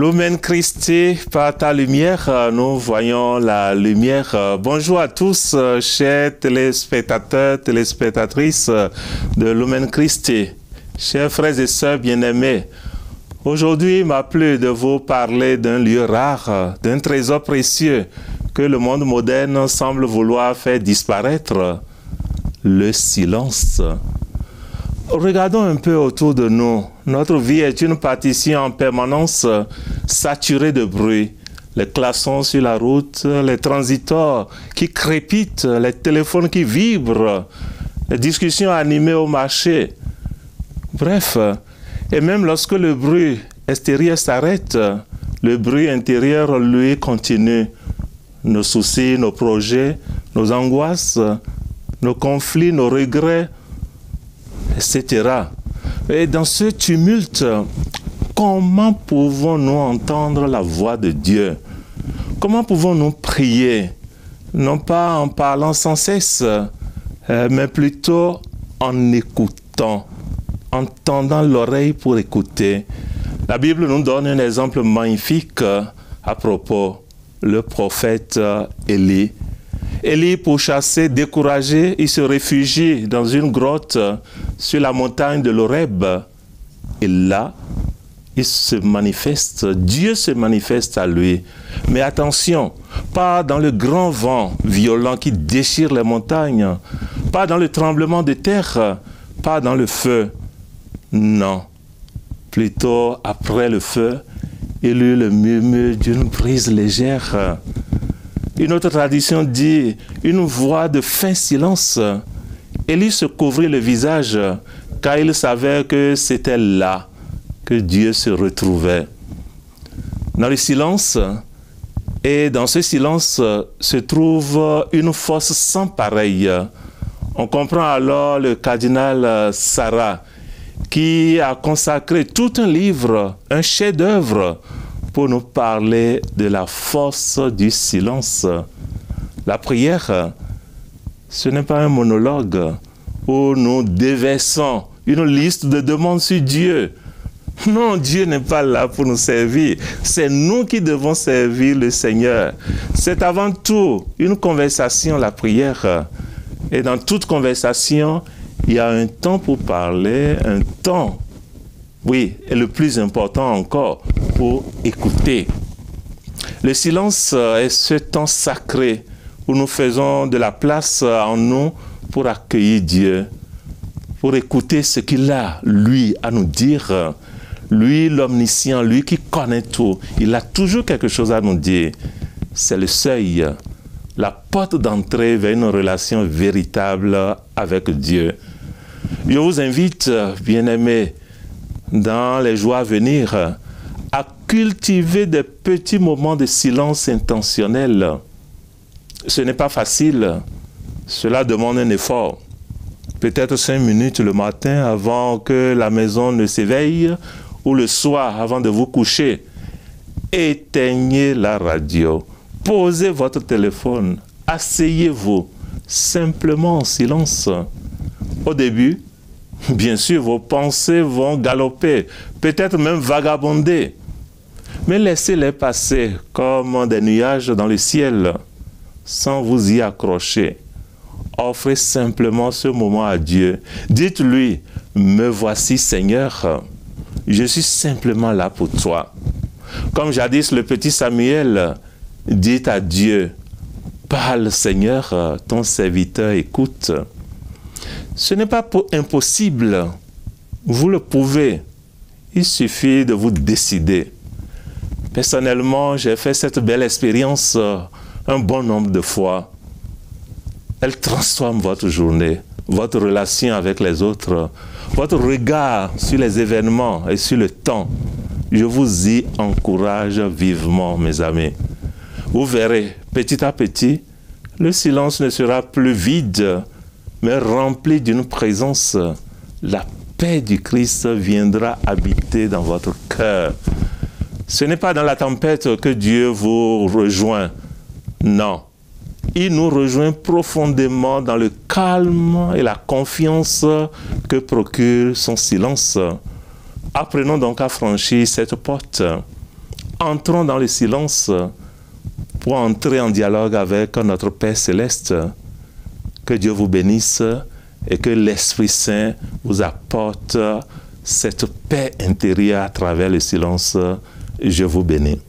Lumen Christi, par ta lumière, nous voyons la lumière. Bonjour à tous, chers téléspectateurs, téléspectatrices de Lumen Christi, chers frères et sœurs bien-aimés. Aujourd'hui, il m'a plu de vous parler d'un lieu rare, d'un trésor précieux que le monde moderne semble vouloir faire disparaître, le silence. Regardons un peu autour de nous. Notre vie est une partition en permanence saturée de bruit. Les klaxons sur la route, les transitors qui crépitent, les téléphones qui vibrent, les discussions animées au marché. Bref, et même lorsque le bruit extérieur s'arrête, le bruit intérieur, lui, continue. Nos soucis, nos projets, nos angoisses, nos conflits, nos regrets, etc. Et dans ce tumulte, comment pouvons-nous entendre la voix de Dieu? Comment pouvons-nous prier? Non pas en parlant sans cesse, mais plutôt en écoutant, en tendant l'oreille pour écouter. La Bible nous donne un exemple magnifique à propos, le prophète Élie. Élie, pourchassé, découragé, il se réfugie dans une grotte sur la montagne de l'Horeb. Et là, il se manifeste, Dieu se manifeste à lui. Mais attention, pas dans le grand vent violent qui déchire les montagnes, pas dans le tremblement de terre, pas dans le feu. Non, plutôt après le feu, il eut le murmure d'une brise légère. Une autre tradition dit une voix de fin silence. Élie se couvrit le visage car il savait que c'était là que Dieu se retrouvait. Dans le silence, et dans ce silence se trouve une force sans pareille. On comprend alors le cardinal Sarah qui a consacré tout un livre, un chef-d'œuvre pour nous parler de la force du silence. La prière, ce n'est pas un monologue où nous déversons une liste de demandes sur Dieu. Non, Dieu n'est pas là pour nous servir. C'est nous qui devons servir le Seigneur. C'est avant tout une conversation, la prière. Et dans toute conversation, il y a un temps pour parler, un temps, oui, et le plus important encore, pour écouter. Le silence est ce temps sacré où nous faisons de la place en nous pour accueillir Dieu, pour écouter ce qu'il a, lui, à nous dire. Lui, l'omniscient, lui qui connaît tout, il a toujours quelque chose à nous dire. C'est le seuil, la porte d'entrée vers une relation véritable avec Dieu. Je vous invite, bien-aimés, dans les jours à venir, à cultiver des petits moments de silence intentionnel. Ce n'est pas facile, cela demande un effort. Peut-être 5 minutes le matin avant que la maison ne s'éveille, ou le soir avant de vous coucher. Éteignez la radio, posez votre téléphone, asseyez-vous, simplement en silence. Au début, bien sûr, vos pensées vont galoper, peut-être même vagabonder. Mais laissez-les passer comme des nuages dans le ciel, sans vous y accrocher. Offrez simplement ce moment à Dieu. Dites-lui, me voici Seigneur, je suis simplement là pour toi. Comme jadis le petit Samuel, dites à Dieu, parle Seigneur, ton serviteur écoute. Ce n'est pas impossible, vous le pouvez, il suffit de vous décider. Personnellement, j'ai fait cette belle expérience un bon nombre de fois. Elle transforme votre journée, votre relation avec les autres, votre regard sur les événements et sur le temps. Je vous y encourage vivement, mes amis. Vous verrez, petit à petit, le silence ne sera plus vide, mais rempli d'une présence. La paix du Christ viendra habiter dans votre cœur. Ce n'est pas dans la tempête que Dieu vous rejoint. Non. Il nous rejoint profondément dans le calme et la confiance que procure son silence. Apprenons donc à franchir cette porte. entrons dans le silence pour entrer en dialogue avec notre Père Céleste. Que Dieu vous bénisse et que l'Esprit Saint vous apporte cette paix intérieure à travers le silence. Je vous bénis.